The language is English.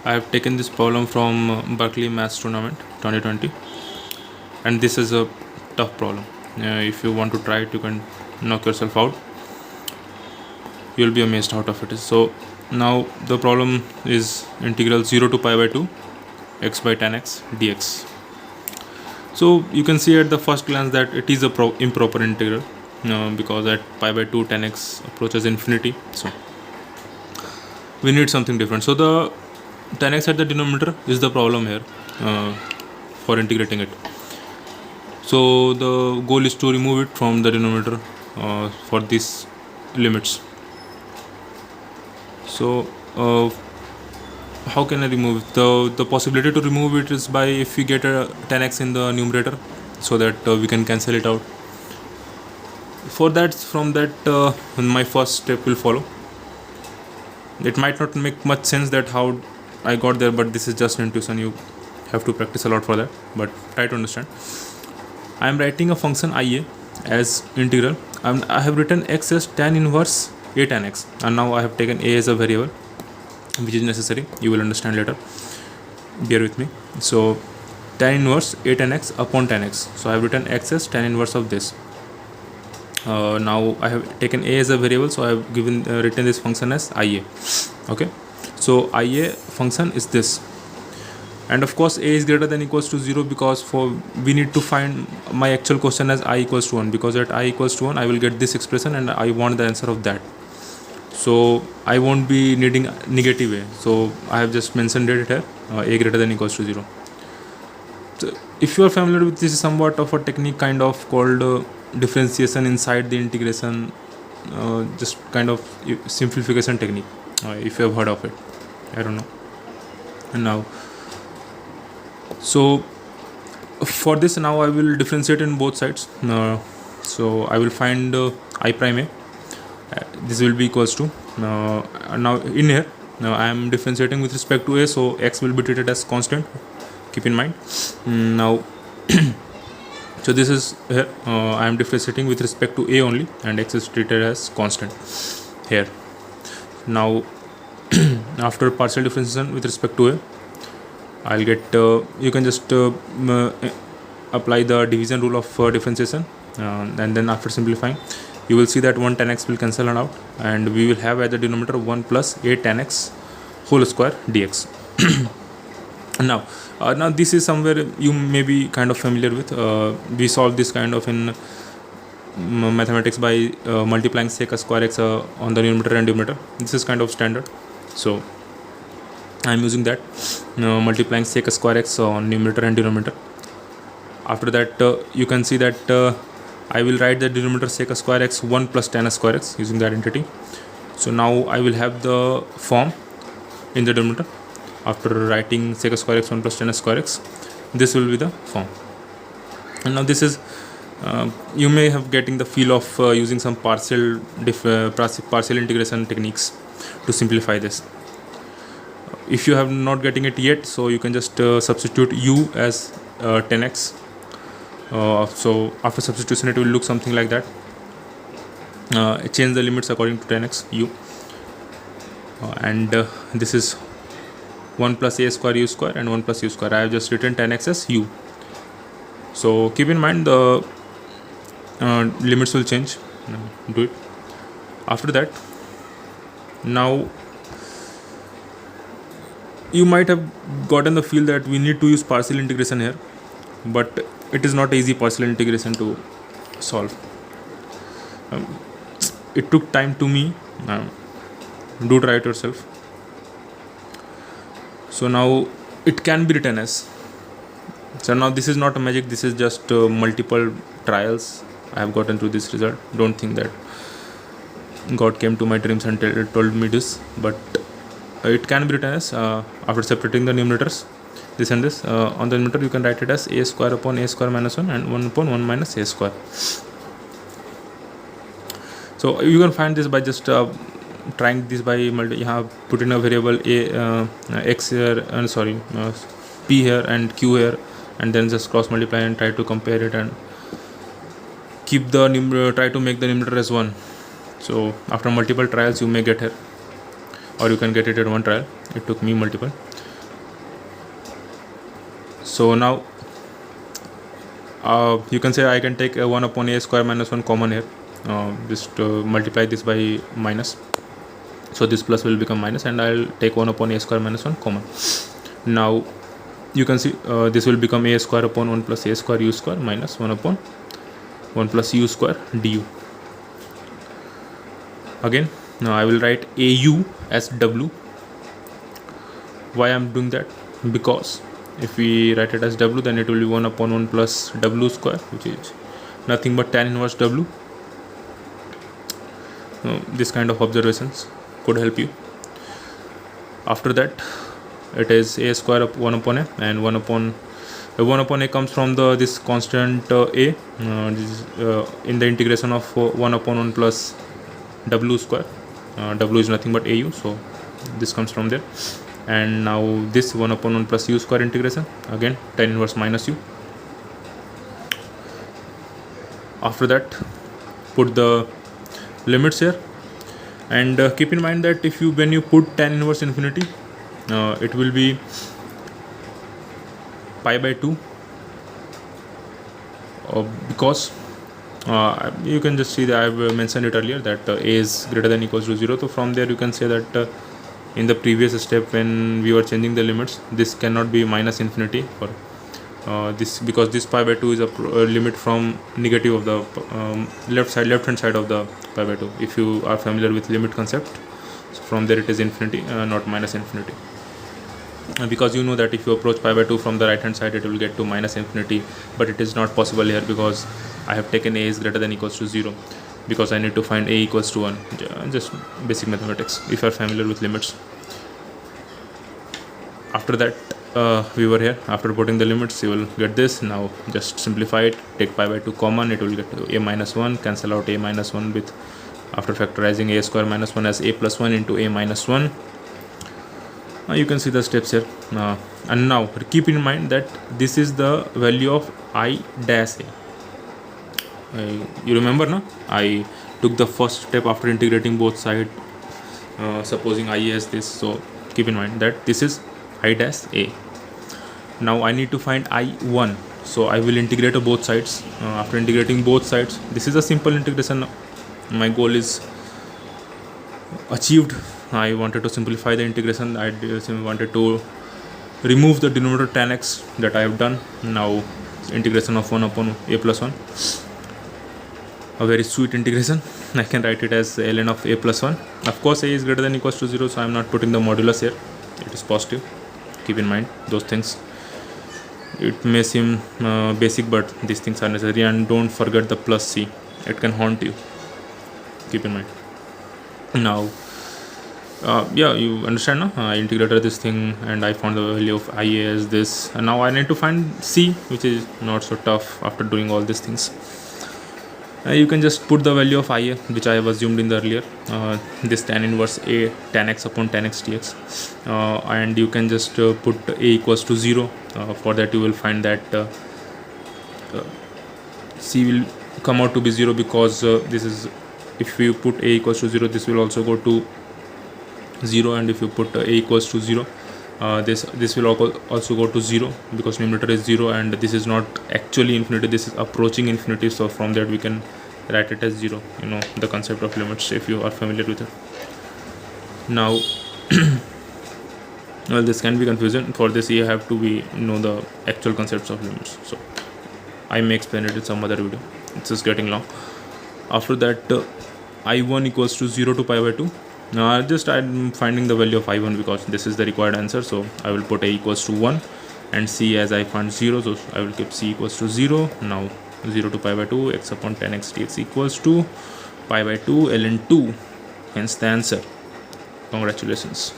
I have taken this problem from Berkeley Maths Tournament 2020, and this is a tough problem. If you want to try it, you can knock yourself out. You will be amazed out of it. So now the problem is integral 0 to pi by 2 x by 10x dx. So you can see at the first glance that it is a improper integral because at pi by 2 10x approaches infinity. So we need something different. So the 10x at the denominator is the problem here for integrating it. So the goal is to remove it from the denominator for these limits. So how can I remove it? The possibility to remove it is by if we get a 10x in the numerator, so that we can cancel it out. For that, from that my first step will follow. It might not make much sense that how I got there, but this is just intuition. You have to practice a lot for that, but try to understand. I am writing a function IA as integral, and I have written x as tan inverse a tan x, and now I have taken a as a variable, which is necessary. You will understand later. Bear with me. So tan inverse a tan x upon tan x. So I have written x as tan inverse of this. Now I have taken a as a variable, so I have given written this function as IA. Okay, so IA function is this, and of course a is greater than equals to 0, because we need to find my actual question as I equals to 1, because at I equals to 1 I will get this expression and I want the answer of that. So I won't be needing negative a, so I have just mentioned it here, a greater than equals to 0. So if you are familiar with this, is somewhat of a technique kind of called differentiation inside the integration, just kind of simplification technique, if you have heard of it. I don't know. And now, so for this, now I will differentiate in both sides. So I will find I prime a. This will be equals to now in here. Now I am differentiating with respect to a, so x will be treated as constant. Keep in mind. Now, so this is here. I am differentiating with respect to a only, and x is treated as constant here. Now, after partial differentiation with respect to a, I'll get you can just apply the division rule of differentiation, and then after simplifying, you will see that 1 tan x will cancel out, and we will have at the denominator 1 plus a tan x whole square dx. Now this is somewhere you may be kind of familiar with. We solve this kind of in mathematics by multiplying sec square x on the numerator and denominator. This is kind of standard, so I am using that, multiplying sec square x on numerator and denominator. After that, you can see that I will write the denominator sec square x 1 plus tan square x using the identity. So now I will have the form in the denominator. After writing sec square x 1 plus tan square x, this will be the form. And now this is you may have getting the feel of using some partial integration techniques to simplify this. If you have not getting it yet, so you can just substitute u as 10x. So after substitution, it will look something like that. Change the limits according to 10x u, and this is 1 plus a square u square and 1 plus u square. I have just written 10x as u. So keep in mind the limits will change. Do it. After that, now you might have gotten the feel that we need to use partial integration here, but it is not easy partial integration to solve. It took time to me. Do try it yourself. So now it can be written as. So now this is not a magic. This is just multiple trials I have gotten to this result. Don't think that God came to my dreams and told me this, but it can be written as after separating the numerators, this and this. On the numerator you can write it as a square upon a square minus 1 and 1 upon 1 minus a square. So you can find this by just trying this by put in a variable a x here and p here and q here, and then just cross multiply and try to compare it and keep the numerator, try to make the numerator as 1. So after multiple trials you may get here, or you can get it at one trial. It took me multiple. So now you can say I can take 1 upon a square minus 1 common here. Just multiply this by minus, so this plus will become minus, and I'll take 1 upon a square minus 1 common. Now you can see this will become a square upon 1 plus a square u square minus 1 upon 1 plus u square du. Again, now I will write au as w. Why I'm doing that? Because if we write it as w, then it will be 1 upon 1 plus w square, which is nothing but tan inverse w. This kind of observations could help you. After that, it is a square of 1 upon a, and 1 upon a comes from this constant a. This is, in the integration of 1 upon 1 plus w square. W is nothing but au, so this comes from there. And now this 1 upon 1 plus u square integration, again tan inverse minus u. After that, put the limits here, and keep in mind that when you put tan inverse infinity, it will be pi by 2, because you can just see that I have mentioned it earlier that a is greater than equals to 0. So from there you can say that in the previous step, when we were changing the limits, this cannot be minus infinity for this, because this pi by 2 is a limit from negative of the left hand side of the pi by 2. If you are familiar with limit concept, so from there it is infinity, not minus infinity. Because you know that if you approach pi by 2 from the right hand side, it will get to minus infinity, but it is not possible here because I have taken a is greater than equals to 0, because I need to find a equals to 1. Just basic mathematics if you are familiar with limits. After that, we were here. After putting the limits, you will get this. Now just simplify it, take pi by 2 common, it will get to a minus 1, cancel out a minus 1 with, after factorizing a square minus 1 as a plus 1 into a minus 1. You can see the steps here. And now keep in mind that this is the value of I dash a. You remember, no? I took the first step after integrating both sides, supposing I as this. So keep in mind that this is I dash a. Now I need to find I1, so I will integrate both sides. After integrating both sides, this is a simple integration. My goal is achieved. I wanted to simplify the integration. I wanted to remove the denominator tan x that I have done. Now integration of 1 upon a plus 1. A very sweet integration. I can write it as ln of a plus 1. Of course, a is greater than equals to 0, so I am not putting the modulus here. It is positive. Keep in mind those things. It may seem basic, but these things are necessary. And don't forget the plus c. It can haunt you. Keep in mind. Now, you understand, no? I integrated this thing and I found the value of ia as this. And now I need to find c, which is not so tough after doing all these things. You can just put the value of ia, which I have assumed in the earlier, this tan inverse a tan x upon tan x dx, and you can just put a equals to 0. For that you will find that c will come out to be 0, because this is, if you put a equals to 0, this will also go to 0, and if you put a equals to 0, this will also go to 0, because numerator is 0 and this is not actually infinity, this is approaching infinity. So from that we can write it as 0. You know the concept of limits if you are familiar with it. Now well, this can be confusing. For this you have to know the actual concepts of limits, so I may explain it in some other video. It's just getting long. After that, I1 equals to 0 to pi by 2. Now I'm finding the value of I1 because this is the required answer, so I will put a equals to 1 and c as I found 0, so I will keep c equals to 0. Now 0 to pi by 2 x upon tan x dx equals to pi by 2 ln 2, hence the answer. Congratulations.